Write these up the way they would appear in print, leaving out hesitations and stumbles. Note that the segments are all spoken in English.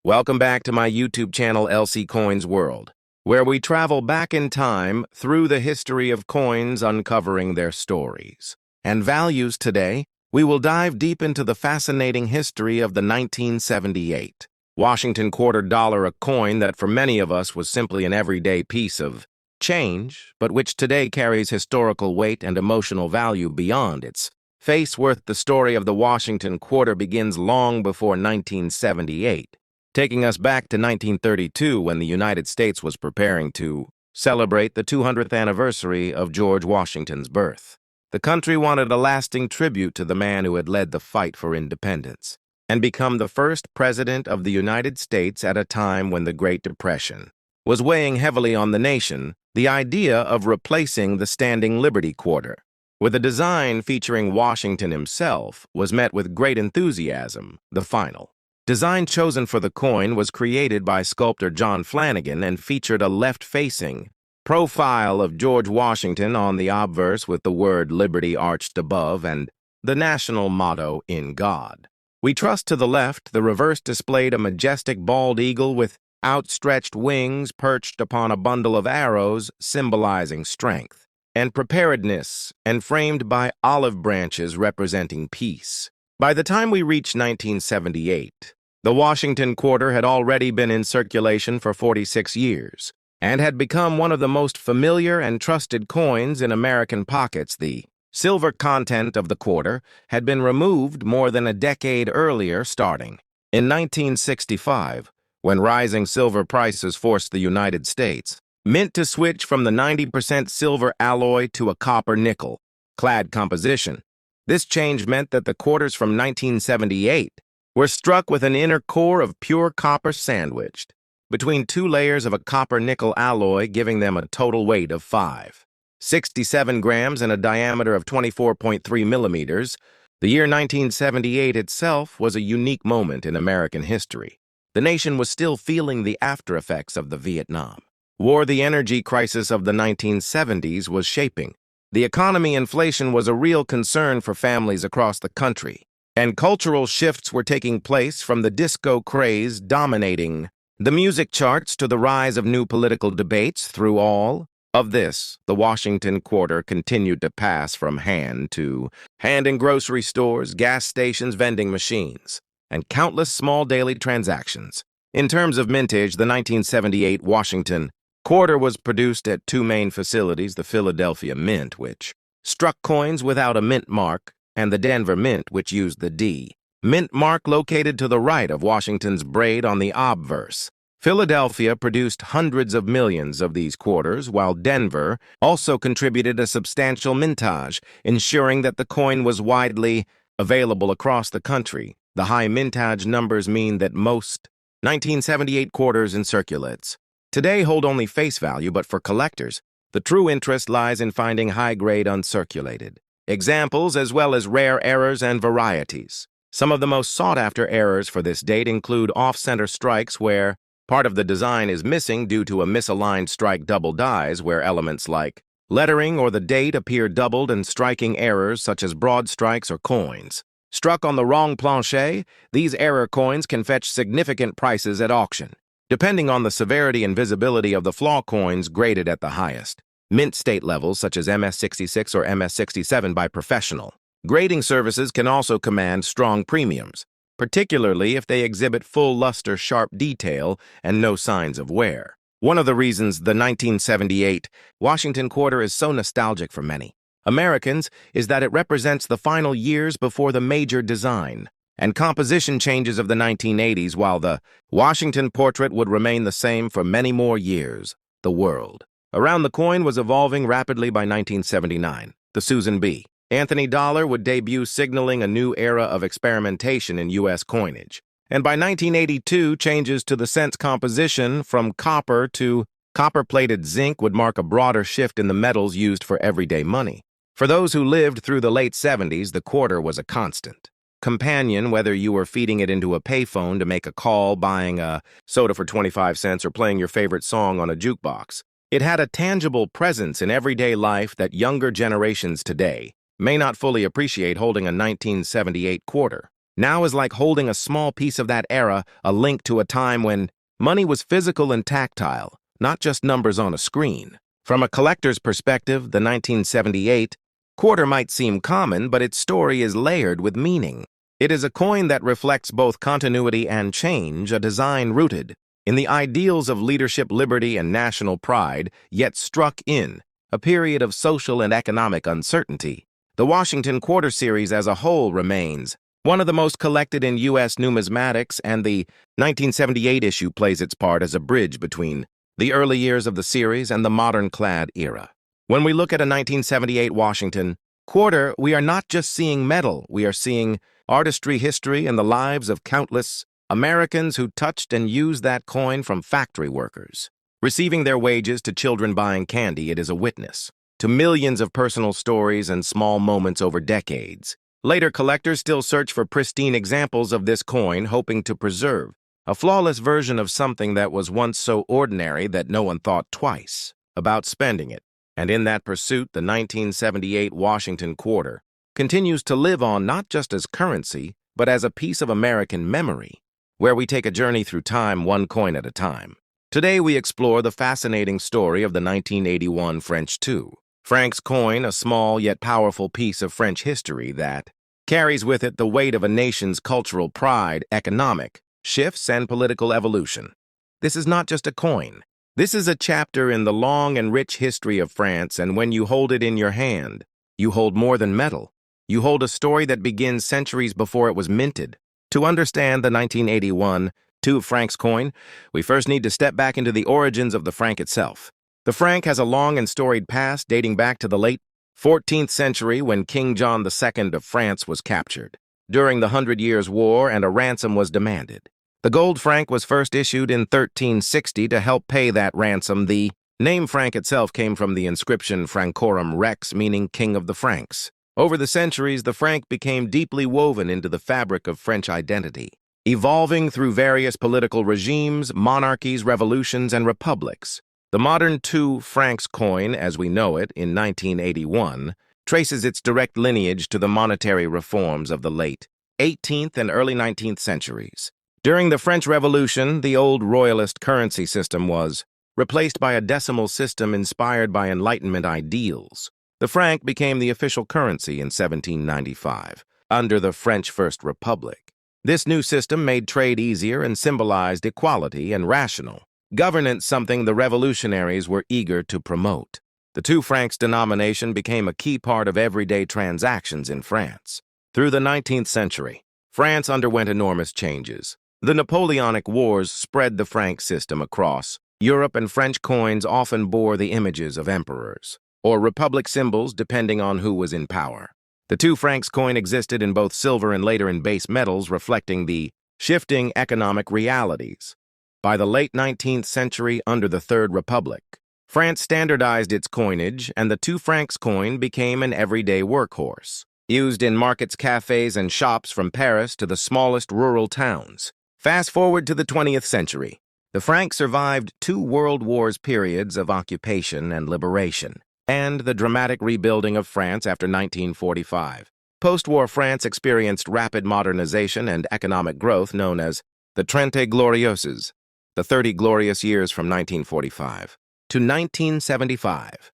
Welcome back to my YouTube channel, LC Coins World, where we travel back in time through the history of coins, uncovering their stories and values. Today, we will dive deep into the fascinating history of the 1978 Washington $quarter, a coin that for many of us was simply an everyday piece of change, but which today carries historical weight and emotional value beyond its face worth. The story of the Washington quarter begins long before 1978, taking us back to 1932 when the United States was preparing to celebrate the 200th anniversary of George Washington's birth. The country wanted a lasting tribute to the man who had led the fight for independence and become the first president of the United States at a time when the Great Depression was weighing heavily on the nation. The idea of replacing the standing Liberty quarter with a design featuring Washington himself was met with great enthusiasm. The final design chosen for the coin was created by sculptor John Flanagan and featured a left-facing profile of George Washington on the obverse with the word Liberty arched above and the national motto, "In God We Trust." To the left, the reverse displayed a majestic bald eagle with outstretched wings perched upon a bundle of arrows, symbolizing strength and preparedness, and framed by olive branches representing peace. By the time we reached 1978, the Washington quarter had already been in circulation for 46 years and had become one of the most familiar and trusted coins in American pockets. The silver content of the quarter had been removed more than a decade earlier, starting in 1965, when rising silver prices forced the United States Mint to switch from the 90% silver alloy to a copper-nickel clad composition. This change meant that the quarters from 1978 were struck with an inner core of pure copper sandwiched between two layers of a copper-nickel alloy, giving them a total weight of 567 grams and a diameter of 24.3 millimeters. The year 1978 itself was a unique moment in American history. The nation was still feeling the aftereffects of the Vietnam War. The energy crisis of the 1970s was shaping the economy. Inflation was a real concern for families across the country, and cultural shifts were taking place, from the disco craze dominating the music charts to the rise of new political debates. Through all of this, the Washington quarter continued to pass from hand to hand in grocery stores, gas stations, vending machines, and countless small daily transactions. In terms of mintage, the 1978 Washington quarter was produced at two main facilities: the Philadelphia Mint, which struck coins without a mint mark, and the Denver Mint, which used the D mint mark located to the right of Washington's braid on the obverse. Philadelphia produced hundreds of millions of these quarters, while Denver also contributed a substantial mintage, ensuring that the coin was widely available across the country. The high mintage numbers mean that most 1978 quarters in circulates today hold only face value, but for collectors, the true interest lies in finding high-grade uncirculated examples as well as rare errors and varieties. Some of the most sought-after errors for this date include off-center strikes, where part of the design is missing due to a misaligned strike, double dies, where elements like lettering or the date appear doubled, and striking errors such as broad strikes or coins struck on the wrong planchet. These error coins can fetch significant prices at auction, depending on the severity and visibility of the flaw. Coins graded at the highest mint state levels, such as MS66 or MS67 by professional grading services, can also command strong premiums, particularly if they exhibit full luster, sharp detail, and no signs of wear. One of the reasons the 1978 Washington quarter is so nostalgic for many Americans is that it represents the final years before the major design and composition changes of the 1980s. While the Washington portrait would remain the same for many more years, the world around the coin was evolving rapidly. By 1979, the Susan B. Anthony dollar would debut, signaling a new era of experimentation in U.S. coinage. And by 1982, changes to the cents composition from copper to copper-plated zinc would mark a broader shift in the metals used for everyday money. For those who lived through the late 70s, the quarter was a constant companion, whether you were feeding it into a payphone to make a call, buying a soda for 25 cents, or playing your favorite song on a jukebox. It had a tangible presence in everyday life that younger generations today may not fully appreciate. Holding a 1978 quarter Now is like holding a small piece of that era, a link to a time when money was physical and tactile, not just numbers on a screen. From a collector's perspective, the 1978 quarter might seem common, but its story is layered with meaning. It is a coin that reflects both continuity and change, a design rooted in the ideals of leadership, liberty, and national pride, yet struck in a period of social and economic uncertainty. The Washington Quarter Series as a whole remains one of the most collected in U.S. numismatics, and the 1978 issue plays its part as a bridge between the early years of the series and the modern-clad era. When we look at a 1978 Washington Quarter, we are not just seeing metal, we are seeing artistry, history, and the lives of countless Americans who touched and used that coin, from factory workers receiving their wages to children buying candy. It is a witness to millions of personal stories and small moments over decades. Later, collectors still search for pristine examples of this coin, hoping to preserve a flawless version of something that was once so ordinary that no one thought twice about spending it. And in that pursuit, the 1978 Washington Quarter continues to live on, not just as currency, but as a piece of American memory, where we take a journey through time, one coin at a time. Today, we explore the fascinating story of the 1981 French 2 francs coin, a small yet powerful piece of French history that carries with it the weight of a nation's cultural pride, economic shifts, and political evolution. This is not just a coin. This is a chapter in the long and rich history of France, and when you hold it in your hand, you hold more than metal. You hold a story that begins centuries before it was minted. To understand the 1981 2 francs coin, we first need to step back into the origins of the franc itself. The franc has a long and storied past, dating back to the late 14th century when King John II of France was captured during the 100 Years' War and a ransom was demanded. The gold franc was first issued in 1360 to help pay that ransom. The name franc itself came from the inscription Francorum Rex, meaning King of the Franks. Over the centuries, the franc became deeply woven into the fabric of French identity, evolving through various political regimes, monarchies, revolutions, and republics. The modern 2 francs coin, as we know it, in 1981, traces its direct lineage to the monetary reforms of the late 18th and early 19th centuries. During the French Revolution, the old royalist currency system was replaced by a decimal system inspired by Enlightenment ideals. The franc became the official currency in 1795, under the French First Republic. This new system made trade easier and symbolized equality and rational governance, something the revolutionaries were eager to promote. The 2 francs denomination became a key part of everyday transactions in France. Through the 19th century, France underwent enormous changes. The Napoleonic Wars spread the franc system across Europe, and French coins often bore the images of emperors or republic symbols, depending on who was in power. The 2 francs coin existed in both silver and later in base metals, reflecting the shifting economic realities. By the late 19th century, under the Third Republic, France standardized its coinage, and the 2 francs coin became an everyday workhorse, used in markets, cafes, and shops from Paris to the smallest rural towns. Fast forward to the 20th century. The franc survived 2 world wars, periods of occupation and liberation, and the dramatic rebuilding of France after 1945. Post-war France experienced rapid modernization and economic growth known as the Trente Glorieuses, the 30 glorious years from 1945 to 1975.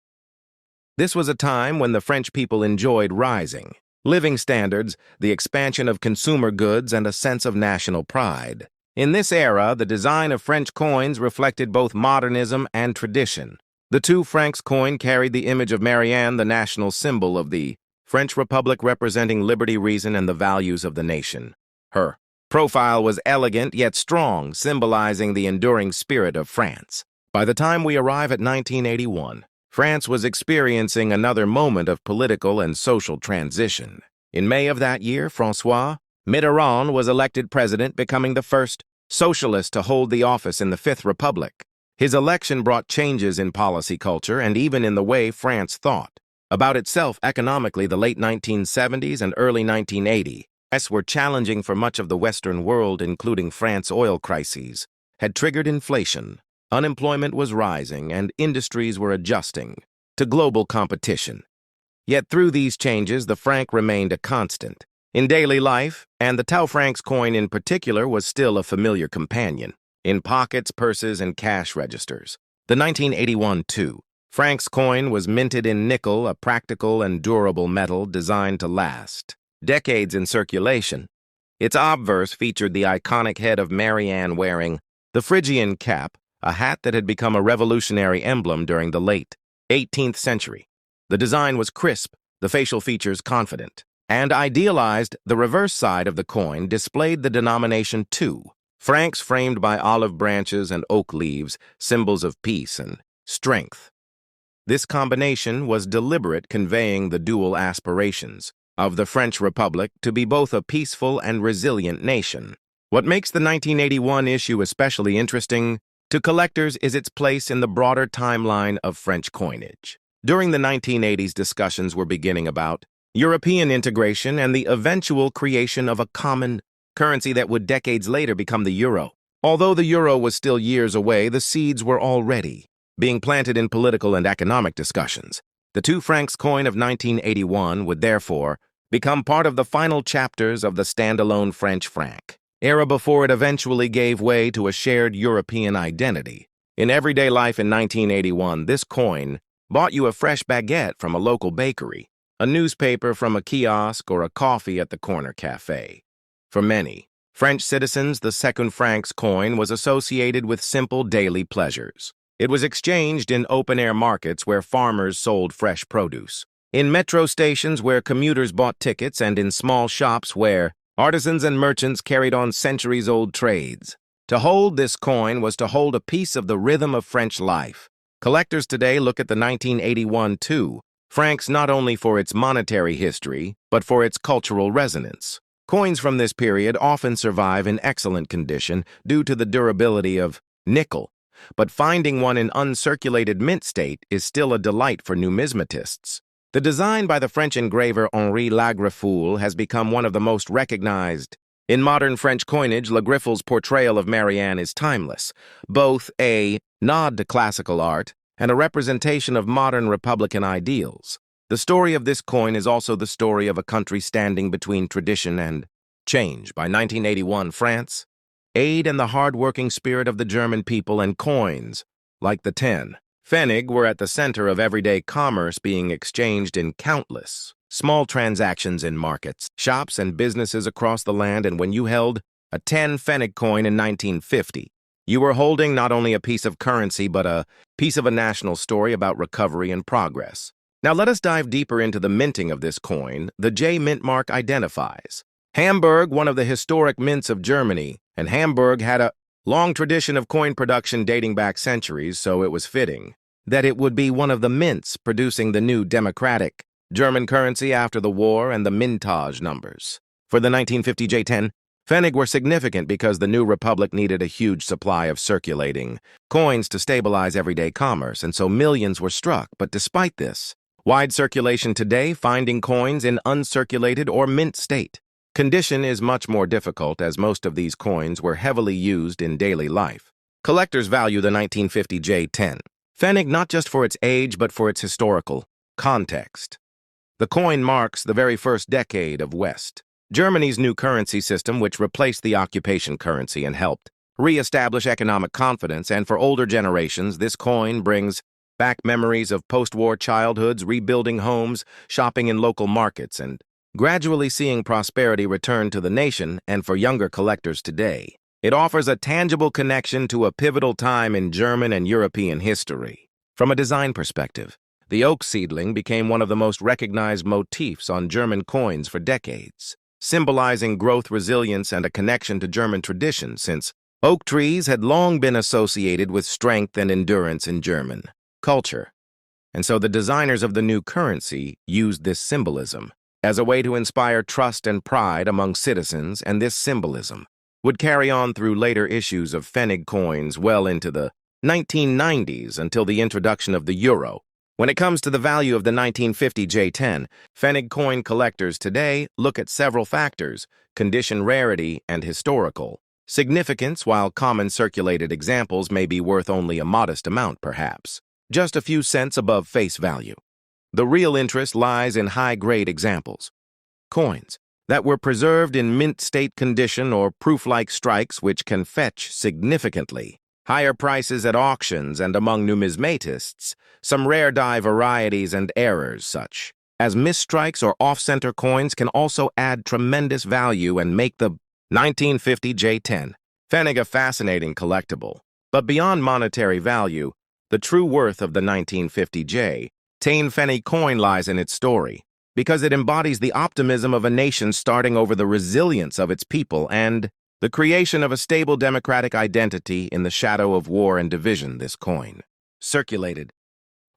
This was a time when the French people enjoyed rising living standards, the expansion of consumer goods, and a sense of national pride. In this era, the design of French coins reflected both modernism and tradition. The 2 francs coin carried the image of Marianne, the national symbol of the French Republic, representing liberty, reason, and the values of the nation. Her profile was elegant yet strong, symbolizing the enduring spirit of France. By the time we arrive at 1981, France was experiencing another moment of political and social transition. In May of that year, François Mitterrand was elected president, becoming the first socialist to hold the office in the Fifth Republic. His election brought changes in policy culture and even in the way France thought about itself economically. The late 1970s and early 1980s were challenging for much of the Western world, including France's oil crises had triggered inflation. Unemployment was rising, and industries were adjusting to global competition. Yet through these changes, the franc remained a constant. in daily life, and the 2 francs coin in particular was still a familiar companion, in pockets, purses, and cash registers. The 1981 2 francs coin was minted in nickel, a practical and durable metal designed to last decades in circulation. Its obverse featured the iconic head of Marianne wearing the Phrygian cap, a hat that had become a revolutionary emblem during the late 18th century. The design was crisp, the facial features confident, and idealized. The reverse side of the coin displayed the denomination 2 francs framed by olive branches and oak leaves, symbols of peace and strength. This combination was deliberate, conveying the dual aspirations of the French Republic to be both a peaceful and resilient nation. What makes the 1981 issue especially interesting to collectors is its place in the broader timeline of French coinage. During the 1980s, discussions were beginning about European integration and the eventual creation of a common currency that would decades later become the euro. Although the euro was still years away, the seeds were already being planted in political and economic discussions. The 2 francs coin of 1981 would therefore become part of the final chapters of the standalone French franc era before it eventually gave way to a shared European identity. In everyday life in 1981, this coin bought you a fresh baguette from a local bakery, a newspaper from a kiosk, or a coffee at the corner cafe. For many French citizens, the 2 francs coin was associated with simple daily pleasures. It was exchanged in open-air markets where farmers sold fresh produce, in metro stations where commuters bought tickets, and in small shops where artisans and merchants carried on centuries-old trades. To hold this coin was to hold a piece of the rhythm of French life. Collectors today look at the 1981 2 francs not only for its monetary history, but for its cultural resonance. Coins from this period often survive in excellent condition due to the durability of nickel, but finding one in uncirculated mint state is still a delight for numismatists. The design by the French engraver Henri Lagriffoul has become one of the most recognized. In modern French coinage, Lagriffoul's portrayal of Marianne is timeless, both a nod to classical art and a representation of modern Republican ideals. The story of this coin is also the story of a country standing between tradition and change. By 1981, France, aid and the hard-working spirit of the German people, and coins, like the 10 Pfennig, were at the center of everyday commerce, being exchanged in countless small transactions in markets, shops, and businesses across the land. And when you held a 10 Pfennig coin in 1950, you were holding not only a piece of currency, but a piece of a national story about recovery and progress. Now let us dive deeper into the minting of this coin. The J mint mark identifies Hamburg, one of the historic mints of Germany, and Hamburg had a long tradition of coin production dating back centuries, so it was fitting that it would be one of the mints producing the new democratic German currency after the war. And the mintage numbers for the 1950 J10 Pfennig were significant because the new republic needed a huge supply of circulating coins to stabilize everyday commerce, and so millions were struck. But despite this wide circulation today, finding coins in uncirculated or mint state condition is much more difficult, as most of these coins were heavily used in daily life. Collectors value the 1950 J10 Pfennig not just for its age, but for its historical context. The coin marks the very first decade of West Germany's new currency system, which replaced the occupation currency and helped re-establish economic confidence. And for older generations, this coin brings back memories of post-war childhoods, rebuilding homes, shopping in local markets, and gradually seeing prosperity return to the nation. And for younger collectors today, it offers a tangible connection to a pivotal time in German and European history. From a design perspective, the oak seedling became one of the most recognized motifs on German coins for decades, symbolizing growth, resilience, and a connection to German tradition, since oak trees had long been associated with strength and endurance in German culture. And so the designers of the new currency used this symbolism as a way to inspire trust and pride among citizens, and this symbolism would carry on through later issues of Pfennig coins well into the 1990s until the introduction of the euro. When it comes to the value of the 1950 J10 Pfennig coin, collectors today look at several factors: condition, rarity, and historical significance. While common circulated examples may be worth only a modest amount, perhaps just a few cents above face value, the real interest lies in high-grade examples, coins that were preserved in mint state condition or proof-like strikes which can fetch significantly higher prices at auctions and among numismatists, some rare die varieties and errors such as misstrikes or off-center coins can also add tremendous value and make the 1950 J10 pfennig a fascinating collectible. But beyond monetary value, the true worth of the 1950 J10 pfennig coin lies in its story, because it embodies the optimism of a nation starting over the resilience of its people and the creation of a stable democratic identity in the shadow of war and division. This coin circulated,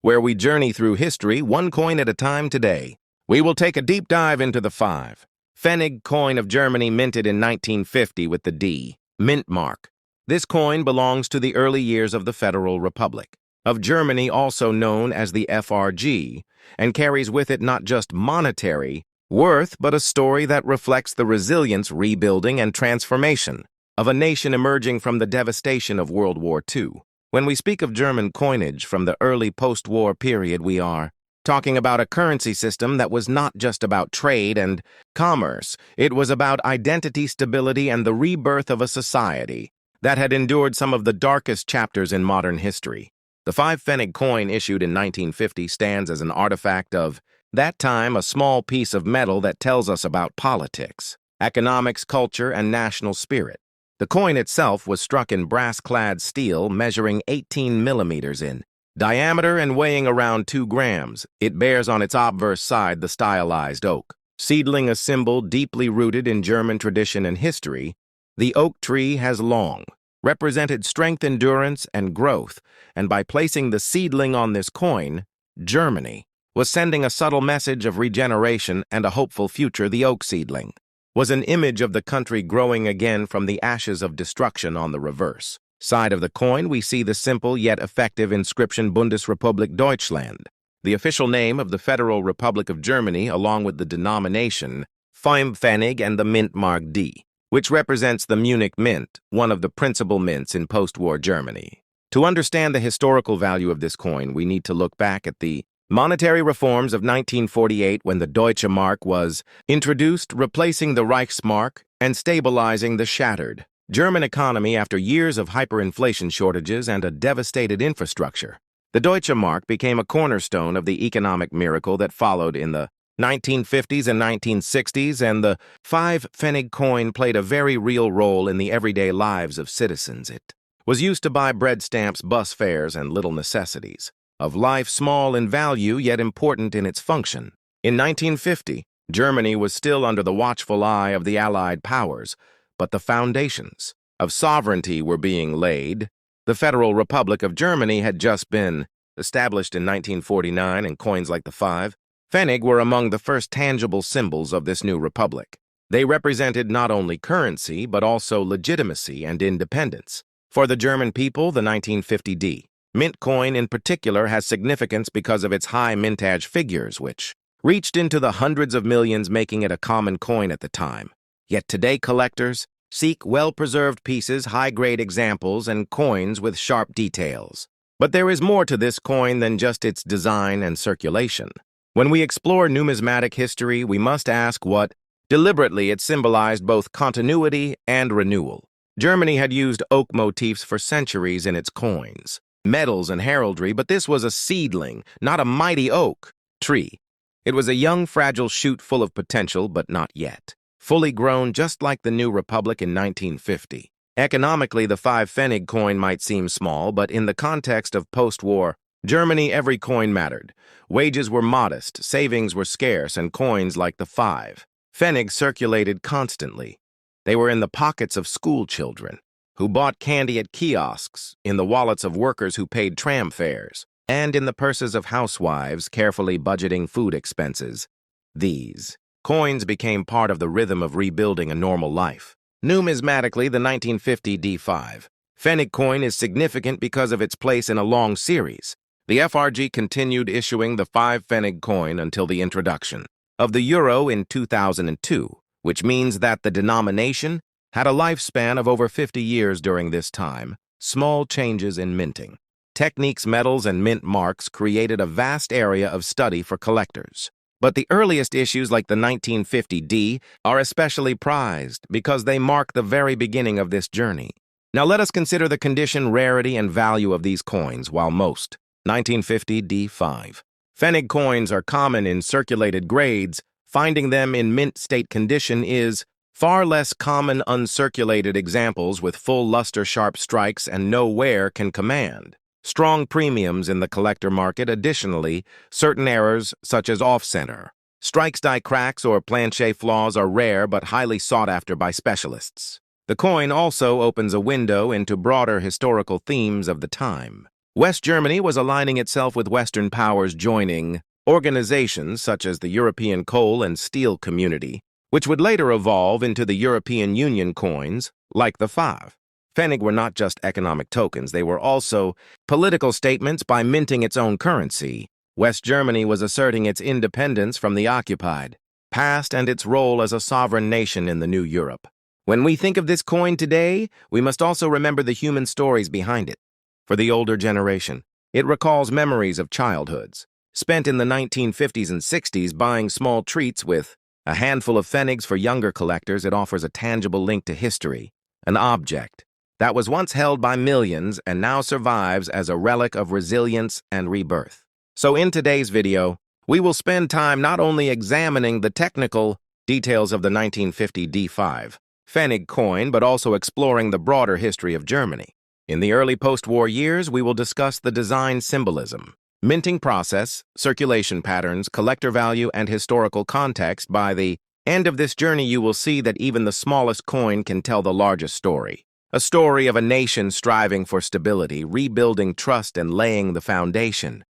where we journey through history one coin at a time. Today, we will take a deep dive into the 5 pfennig coin of Germany, minted in 1950 with the D mint mark. This coin belongs to the early years of the Federal Republic of Germany, also known as the FRG, and carries with it not just monetary worth, but a story that reflects the resilience, rebuilding, and transformation of a nation emerging from the devastation of World War II. When we speak of German coinage from the early post-war period, we are talking about a currency system that was not just about trade and commerce. It was about identity, stability, and the rebirth of a society that had endured some of the darkest chapters in modern history. The 5 pfennig coin issued in 1950 stands as an artifact of that time, a small piece of metal that tells us about politics, economics, culture, and national spirit. The coin itself was struck in brass-clad steel, measuring 18 millimeters in diameter and weighing around 2 grams. It bears on its obverse side the stylized oak seedling, a symbol deeply rooted in German tradition and history. The oak tree has long represented strength, endurance, and growth, and by placing the seedling on this coin, Germany was sending a subtle message of regeneration and a hopeful future. The oak seedling was an image of the country growing again from the ashes of destruction. On the reverse side of the coin, we see the simple yet effective inscription Bundesrepublik Deutschland, the official name of the Federal Republic of Germany, along with the denomination 5 pfennig and the mint mark D, which represents the Munich Mint, one of the principal mints in post-war Germany. To understand the historical value of this coin, we need to look back at the monetary reforms of 1948, when the Deutsche Mark was introduced, replacing the Reichsmark and stabilizing the shattered German economy after years of hyperinflation, shortages, and a devastated infrastructure. The Deutsche Mark became a cornerstone of the economic miracle that followed in the 1950s and 1960s, and the 5 pfennig coin played a very real role in the everyday lives of citizens. It was used to buy bread stamps, bus fares, and little necessities of life, small in value yet important in its function. In 1950, Germany was still under the watchful eye of the Allied powers, but the foundations of sovereignty were being laid. The Federal Republic of Germany had just been established in 1949, and coins like the 5 pfennig were among the first tangible symbols of this new republic. They represented not only currency, but also legitimacy and independence. For the German people, the 1950 D mint coin in particular has significance because of its high mintage figures, which reached into the hundreds of millions, making it a common coin at the time. Yet today, collectors seek well-preserved pieces, high-grade examples, and coins with sharp details. But there is more to this coin than just its design and circulation. When we explore numismatic history, we must ask what deliberately it symbolized: both continuity and renewal. Germany had used oak motifs for centuries in its coins, medals, and heraldry, but this was a seedling, not a mighty oak tree. It was a young, fragile shoot full of potential, but not yet fully grown, just like the new republic in 1950. Economically, the 5 pfennig coin might seem small, but in the context of post-war Germany, every coin mattered. Wages were modest, savings were scarce, and coins like the 5 pfennig circulated constantly. They were in the pockets of school children who bought candy at kiosks, in the wallets of workers who paid tram fares, and in the purses of housewives carefully budgeting food expenses. These coins became part of the rhythm of rebuilding a normal life. Numismatically, the 1950 D5 pfennig coin is significant because of its place in a long series. The FRG continued issuing the 5 pfennig coin until the introduction of the euro in 2002, which means that the denomination had a lifespan of over 50 years. During this time, small changes in minting techniques, metals, and mint marks created a vast area of study for collectors. But the earliest issues like the 1950D are especially prized because they mark the very beginning of this journey. Now let us consider the condition, rarity, and value of these coins, while most 1950 D5. Pfennig coins are common in circulated grades. Finding them in mint state condition is far less common. Uncirculated examples with full luster-sharp strikes and no wear can command strong premiums in the collector market. Additionally, certain errors, such as off-center, strikes, die cracks, or planchet flaws are rare but highly sought after by specialists. The coin also opens a window into broader historical themes of the time. West Germany was aligning itself with Western powers, joining organizations such as the European Coal and Steel Community, which would later evolve into the European Union coins, like the FAV. Pfennig were not just economic tokens, they were also political statements. By minting its own currency, West Germany was asserting its independence from the occupied past and its role as a sovereign nation in the new Europe. When we think of this coin today, we must also remember the human stories behind it. For the older generation, it recalls memories of childhoods, spent in the 1950s and 60s buying small treats. With a handful of pfennigs for younger collectors, it offers a tangible link to history, an object that was once held by millions and now survives as a relic of resilience and rebirth. So in today's video, we will spend time not only examining the technical details of the 1950 D5 Pfennig coin, but also exploring the broader history of Germany. In the early post-war years, we will discuss the design symbolism, minting process, circulation patterns, collector value, and historical context. By the end of this journey, you will see that even the smallest coin can tell the largest story. A story of a nation striving for stability, rebuilding trust, and laying the foundation